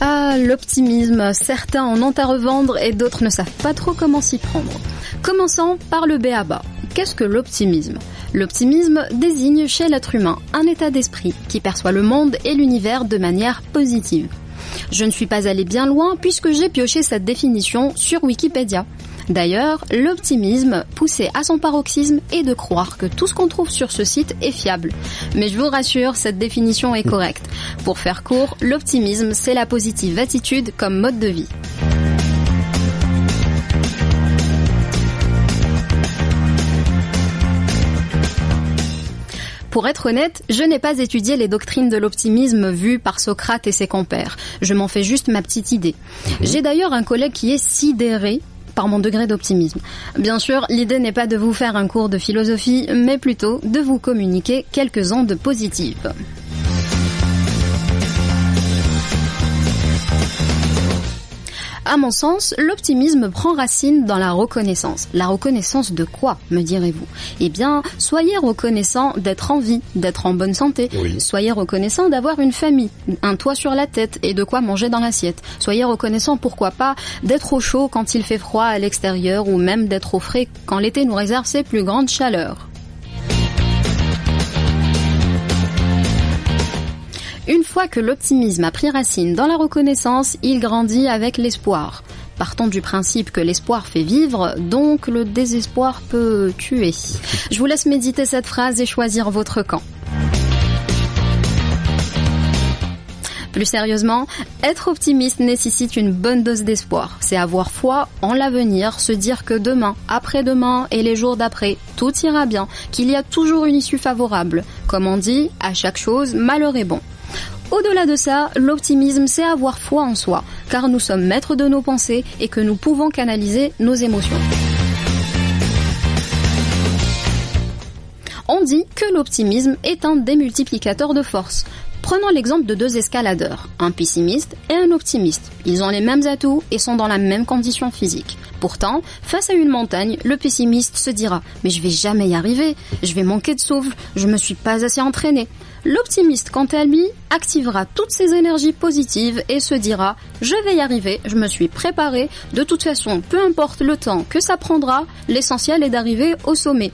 Ah, l'optimisme, certains en ont à revendre et d'autres ne savent pas trop comment s'y prendre. Commençons par le b.a.-ba. Qu'est-ce que l'optimisme ? L'optimisme désigne chez l'être humain un état d'esprit qui perçoit le monde et l'univers de manière positive. Je ne suis pas allée bien loin puisque j'ai pioché cette définition sur Wikipédia. D'ailleurs, l'optimisme poussé à son paroxysme est de croire que tout ce qu'on trouve sur ce site est fiable. Mais je vous rassure, cette définition est correcte. Pour faire court, l'optimisme, c'est la positive attitude comme mode de vie. Pour être honnête, je n'ai pas étudié les doctrines de l'optimisme vues par Socrate et ses compères. Je m'en fais juste ma petite idée. J'ai d'ailleurs un collègue qui est sidéré par mon degré d'optimisme. Bien sûr, l'idée n'est pas de vous faire un cours de philosophie, mais plutôt de vous communiquer quelques ondes positives. À mon sens, l'optimisme prend racine dans la reconnaissance. La reconnaissance de quoi, me direz-vous ? Eh bien, soyez reconnaissant d'être en vie, d'être en bonne santé. Oui. Soyez reconnaissant d'avoir une famille, un toit sur la tête et de quoi manger dans l'assiette. Soyez reconnaissant, pourquoi pas, d'être au chaud quand il fait froid à l'extérieur ou même d'être au frais quand l'été nous réserve ses plus grandes chaleurs. Une fois que l'optimisme a pris racine dans la reconnaissance, il grandit avec l'espoir. Partons du principe que l'espoir fait vivre, donc le désespoir peut tuer. Je vous laisse méditer cette phrase et choisir votre camp. Plus sérieusement, être optimiste nécessite une bonne dose d'espoir. C'est avoir foi en l'avenir, se dire que demain, après-demain et les jours d'après, tout ira bien, qu'il y a toujours une issue favorable. Comme on dit, à chaque chose, malheur est bon. Au-delà de ça, l'optimisme, c'est avoir foi en soi, car nous sommes maîtres de nos pensées et que nous pouvons canaliser nos émotions. On dit que l'optimisme est un démultiplicateur de force. Prenons l'exemple de deux escaladeurs, un pessimiste et un optimiste. Ils ont les mêmes atouts et sont dans la même condition physique. Pourtant, face à une montagne, le pessimiste se dira « Mais je vais jamais y arriver, je vais manquer de souffle, je me suis pas assez entraîné ». L'optimiste, quant à lui, activera toutes ses énergies positives et se dira « Je vais y arriver, je me suis préparé, de toute façon, peu importe le temps que ça prendra, l'essentiel est d'arriver au sommet ».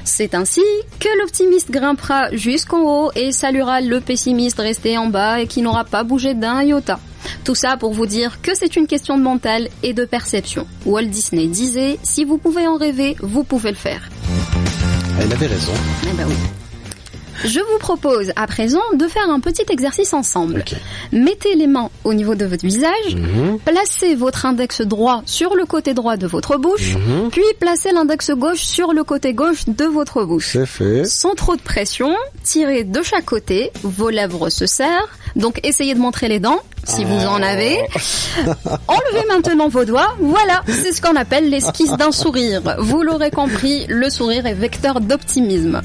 C'est ainsi que l'optimiste grimpera jusqu'en haut et saluera le pessimiste resté en bas et qui n'aura pas bougé d'un iota. Tout ça pour vous dire que c'est une question de mental et de perception. Walt Disney disait « Si vous pouvez en rêver, vous pouvez le faire ». Elle avait raison. Eh ben oui. Je vous propose à présent de faire un petit exercice ensemble. Okay. Mettez les mains au niveau de votre visage, placez votre index droit sur le côté droit de votre bouche, puis placez l'index gauche sur le côté gauche de votre bouche. C'est fait. Sans trop de pression, tirez de chaque côté, vos lèvres se serrent, donc essayez de montrer les dents, si vous en avez. Enlevez maintenant vos doigts, voilà, c'est ce qu'on appelle l'esquisse d'un sourire. Vous l'aurez compris, le sourire est vecteur d'optimisme.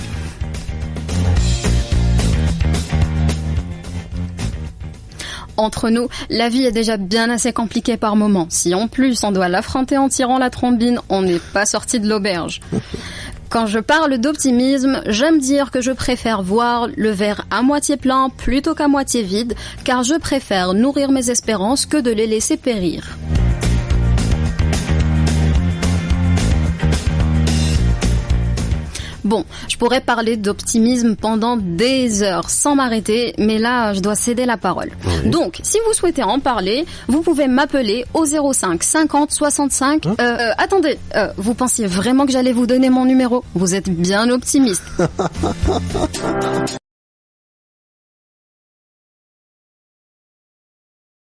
Entre nous, la vie est déjà bien assez compliquée par moments. Si en plus on doit l'affronter en tirant la trombine, on n'est pas sorti de l'auberge. Quand je parle d'optimisme, j'aime dire que je préfère voir le verre à moitié plein plutôt qu'à moitié vide, car je préfère nourrir mes espérances que de les laisser périr. Bon, je pourrais parler d'optimisme pendant des heures sans m'arrêter, mais là, je dois céder la parole. Oui. Donc, si vous souhaitez en parler, vous pouvez m'appeler au 05 50 65... attendez, vous pensiez vraiment que j'allais vous donner mon numéro ? Vous êtes bien optimiste.